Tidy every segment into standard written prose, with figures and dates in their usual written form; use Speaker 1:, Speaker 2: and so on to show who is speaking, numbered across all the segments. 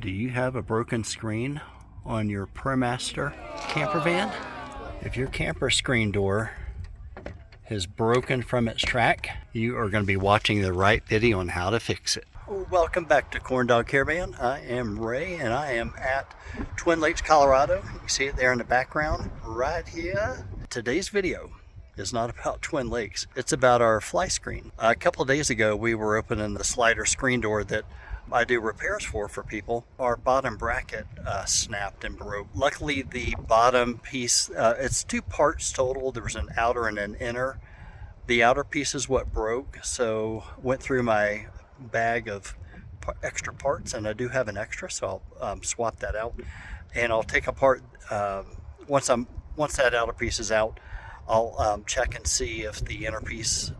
Speaker 1: Do you have a broken screen on your Promaster camper van? If your camper screen door is broken from its track, you are going to be watching the right video on how to fix it. Welcome back to Corn Dog Caravan. I am Ray and I am at Twin Lakes, Colorado. You can see it there in the background right here. Today's video is not about Twin Lakes. It's about our Flyscreen. A couple of days ago we were opening the slider screen door that I do repairs for people. Our bottom bracket snapped and broke. Luckily the bottom piece, it's two parts total. There was an outer and an inner. The outer piece is what broke, so went through my bag of extra parts, and I do have an extra, so I'll swap that out, and I'll take apart once that outer piece is out. I'll check and see if the inner piece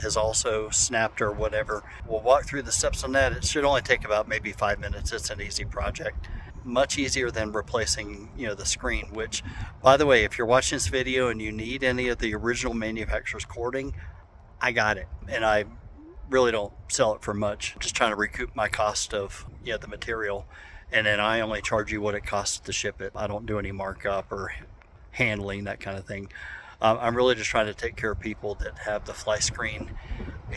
Speaker 1: has also snapped or whatever. We'll walk through the steps on that. It should only take about maybe 5 minutes. It's an easy project. Much easier than replacing, the screen, which, by the way, if you're watching this video and you need any of the original manufacturer's cording, I got it. And I really don't sell it for much. I'm just trying to recoup my cost of the material. And then I only charge you what it costs to ship it. I don't do any markup or handling, that kind of thing. I'm really just trying to take care of people that have the Flyscreen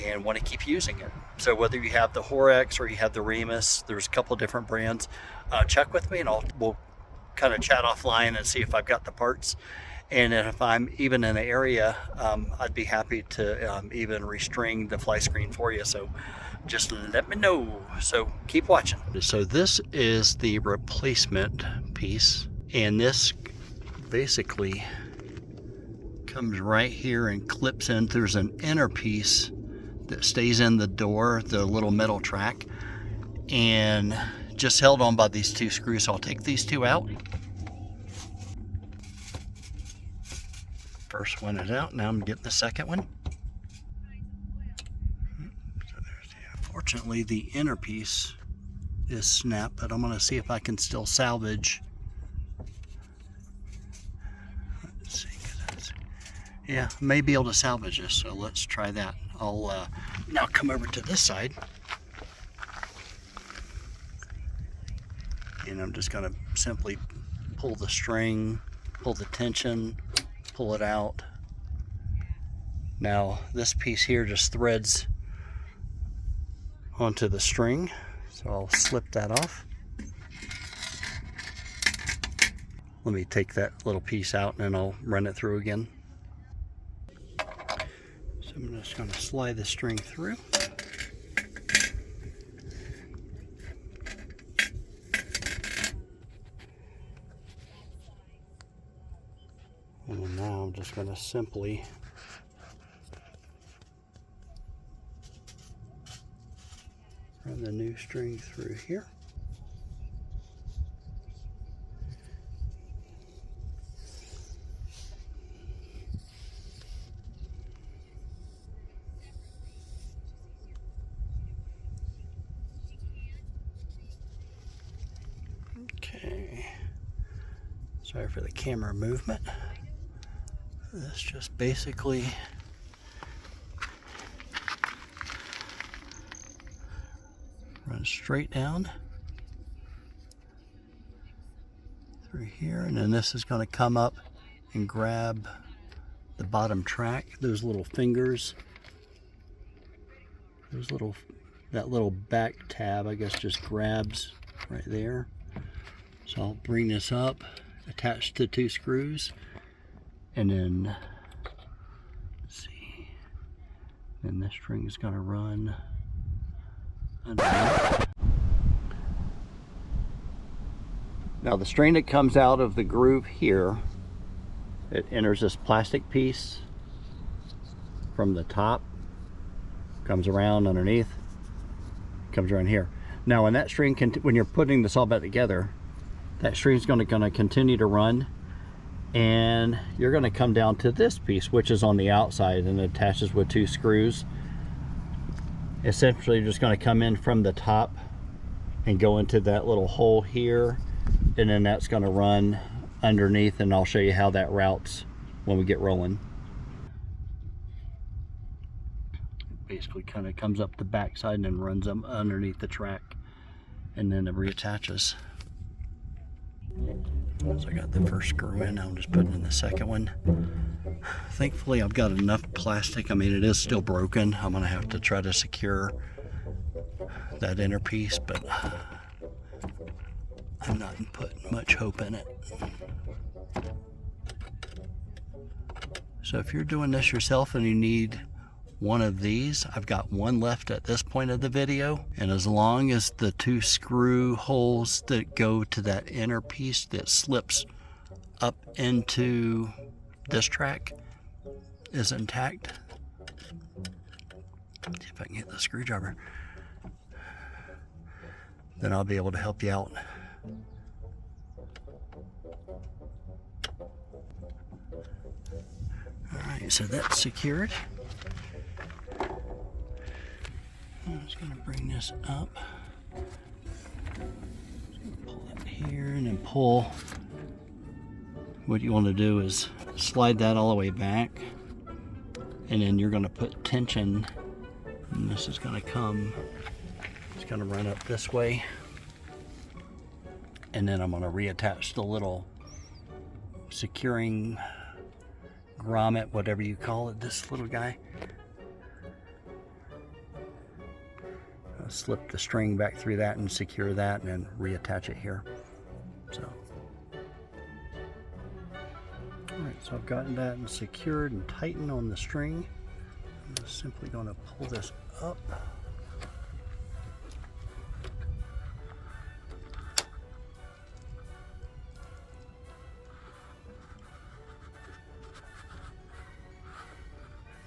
Speaker 1: and want to keep using it. So whether you have the Horrex or you have the Remus, there's a couple different brands. Check with me and we'll kind of chat offline and see if I've got the parts. And if I'm even in the area, I'd be happy to even restring the Flyscreen for you. So just let me know. So keep watching. So this is the replacement piece, and this basically comes right here and clips in. There's an inner piece that stays in the door, the little metal track, and just held on by these two screws. So I'll take these two out. First one is out. Now I'm getting the second one. Fortunately, the inner piece is snapped, but I'm going to see if I can still salvage. Let's see. Yeah, may be able to salvage this, so let's try that. I'll now come over to this side. And I'm just going to simply pull the string, pull the tension, pull it out. Now this piece here just threads onto the string, so I'll slip that off. Let me take that little piece out and then I'll run it through again. So I'm just going to slide the string through. And now I'm just going to simply run the new string through here. Okay. Sorry for the camera movement. This just basically runs straight down through here, and then this is going to come up and grab the bottom track. Those little fingers, that little back tab, I guess, just grabs right there. So I'll bring this up, attach the two screws, and then let's see, and this string is going to run underneath. Now the string that comes out of the groove here, it enters this plastic piece from the top, comes around underneath, comes around here. Now when that string when you're putting this all back together, that string's going to continue to run, and you're going to come down to this piece, which is on the outside and attaches with two screws. Essentially, you're just going to come in from the top and go into that little hole here, and then that's going to run underneath, and I'll show you how that routes when we get rolling. It basically kind of comes up the back side and then runs up underneath the track. and then it reattaches. So I got the first screw in, I'm just putting in the second one. Thankfully I've got enough plastic. I mean, it is still broken. I'm gonna have to try to secure that inner piece, but I'm not putting much hope in it. So if you're doing this yourself and you need one of these, I've got one left at this point of the video, and as long as the 2 screw holes that go to that inner piece that slips up into this track is intact. See if I can get the screwdriver, then I'll be able to help you out. Alright, so that's secured. I'm just going to bring this up. Pull it here and then pull. What you want to do is slide that all the way back, and then you're going to put tension, and this is going to come, it's going to run up this way, and then I'm going to reattach the little securing grommet, whatever you call it, this little guy. I'll slip the string back through that and secure that, and then reattach it here. So, alright, so I've gotten that and secured and tightened on the string. I'm just simply going to pull this up.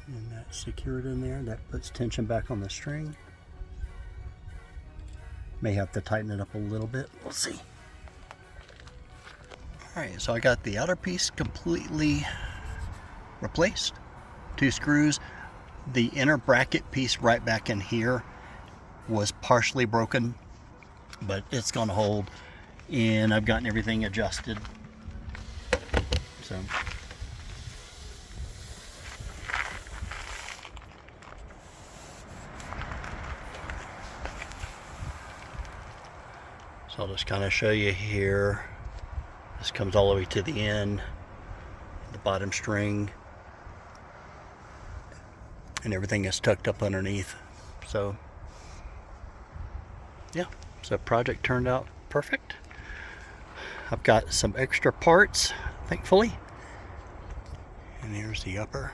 Speaker 1: And that's secured in there. That puts tension back on the string. May have to tighten it up a little bit. We'll see. Alright, so I got the outer piece completely replaced. 2 screws. The inner bracket piece right back in here was partially broken, but it's going to hold. And I've gotten everything adjusted. So I'll just kind of show you here. This comes all the way to the end, the bottom string, and everything is tucked up underneath. So yeah, so project turned out perfect. I've got some extra parts, thankfully. And here's the upper.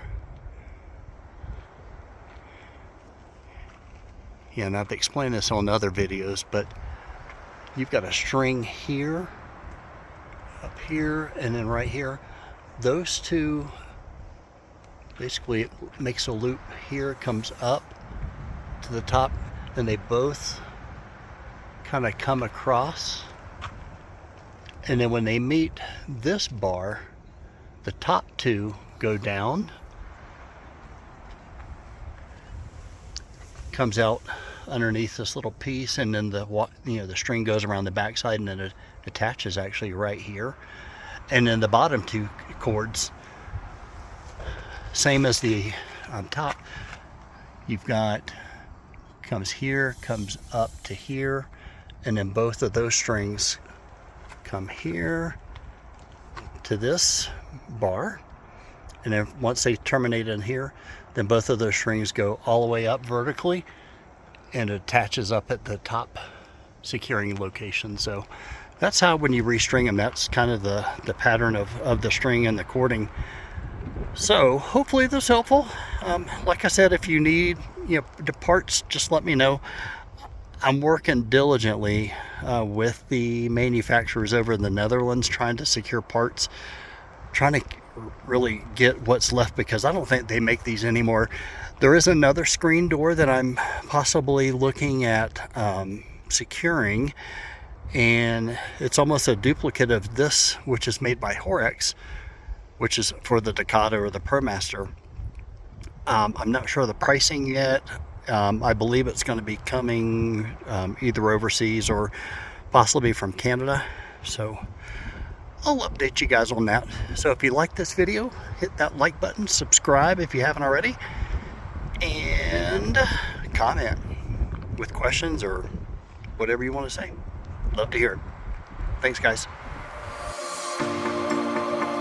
Speaker 1: Yeah, and I've explained this on other videos, but you've got a string here, up here, and then right here. Those two, basically it makes a loop here, comes up to the top, and they both kind of come across. And then when they meet this bar, the top 2 go down, comes out underneath this little piece, and then the string goes around the backside, and then it attaches actually right here. And then the bottom 2 cords, same as the top, you've got, comes here, comes up to here, and then both of those strings come here to this bar, and then once they terminate in here, then both of those strings go all the way up vertically and attaches up at the top securing location. So that's how, when you restring them, that's kind of the pattern of the string and the cording. So hopefully this is helpful. Like I said, if you need the parts, just let me know. I'm working diligently with the manufacturers over in the Netherlands, trying to secure parts, trying to really get what's left, because I don't think they make these anymore. There is another screen door that I'm possibly looking at securing, and it's almost a duplicate of this, which is made by Horrex, which is for the Ducato or the Promaster. I'm not sure of the pricing yet. I believe it's going to be coming either overseas or possibly from Canada. So I'll update you guys on that. So if you like this video, hit that like button, subscribe if you haven't already, and comment with questions or whatever you want to say. love to hear it. Thanks, guys.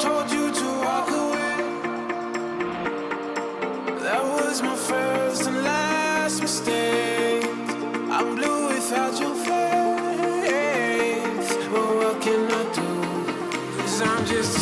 Speaker 2: Told you to walk away. That was my first and last mistake. I'm blue without your face. But what can I do? 'Cause I'm just a